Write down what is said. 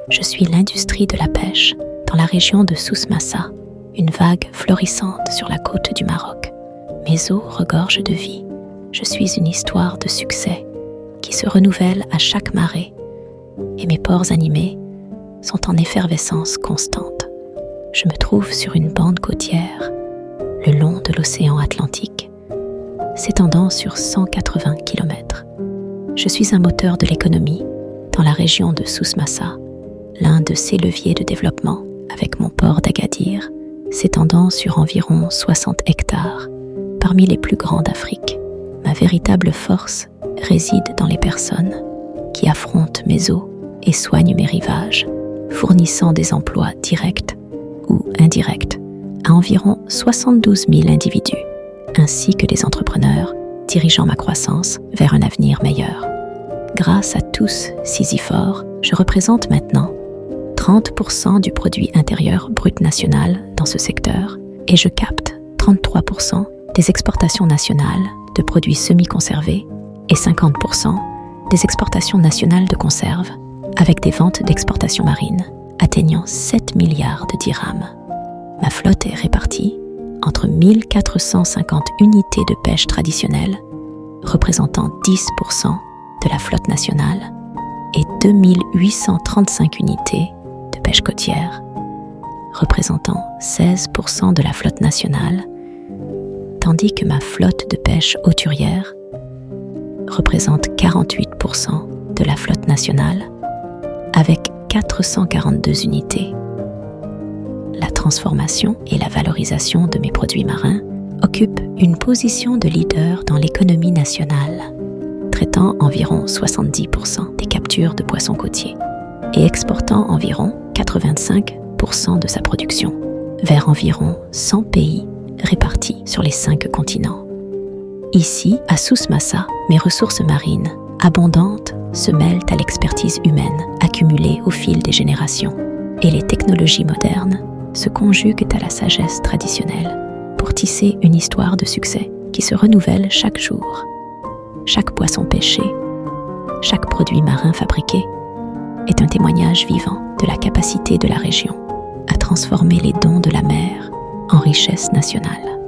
Je suis l'industrie de la pêche dans la région de Souss-Massa, une vague florissante sur la côte du Maroc. Mes eaux regorgent de vie. Je suis une histoire de succès qui se renouvelle à chaque marée et mes ports animés sont en effervescence constante. Je me trouve sur une bande côtière, le long de l'océan Atlantique, s'étendant sur 180 km. Je suis un moteur de l'économie dans la région de Souss-Massa, l'un de ses leviers de développement avec mon port d'Agadir, s'étendant sur environ 60 hectares, parmi les plus grands d'Afrique. Ma véritable force réside dans les personnes qui affrontent mes eaux et soignent mes rivages, fournissant des emplois directs ou indirects à environ 72 000 individus, ainsi que des entrepreneurs dirigeant ma croissance vers un avenir meilleur. Grâce à tous ces efforts, je représente maintenant 30% du produit intérieur brut national dans ce secteur et je capte 33% des exportations nationales de produits semi-conservés et 50% des exportations nationales de conserves, avec des ventes d'exportation marine atteignant 7 milliards de dirhams. Ma flotte est répartie entre 1450 unités de pêche traditionnelles, représentant 10% de la flotte nationale, et 2835 unités de pêche côtière, représentant 16% de la flotte nationale, tandis que ma flotte de pêche hauturière représente 48% de la flotte nationale, avec 442 unités. La transformation et la valorisation de mes produits marins occupent une position de leader dans l'économie nationale, traitant environ 70% des captures de poissons côtiers et exportant environ 85% de sa production vers environ 100 pays répartis sur les 5 continents. Ici, à Souss-Massa, mes ressources marines, abondantes, se mêlent à l'expertise humaine accumulée au fil des générations, et les technologies modernes se conjuguent à la sagesse traditionnelle pour tisser une histoire de succès qui se renouvelle chaque jour. Chaque poisson pêché, chaque produit marin fabriqué est un témoignage vivant de la capacité de la région à transformer les dons de la mer en richesse nationale.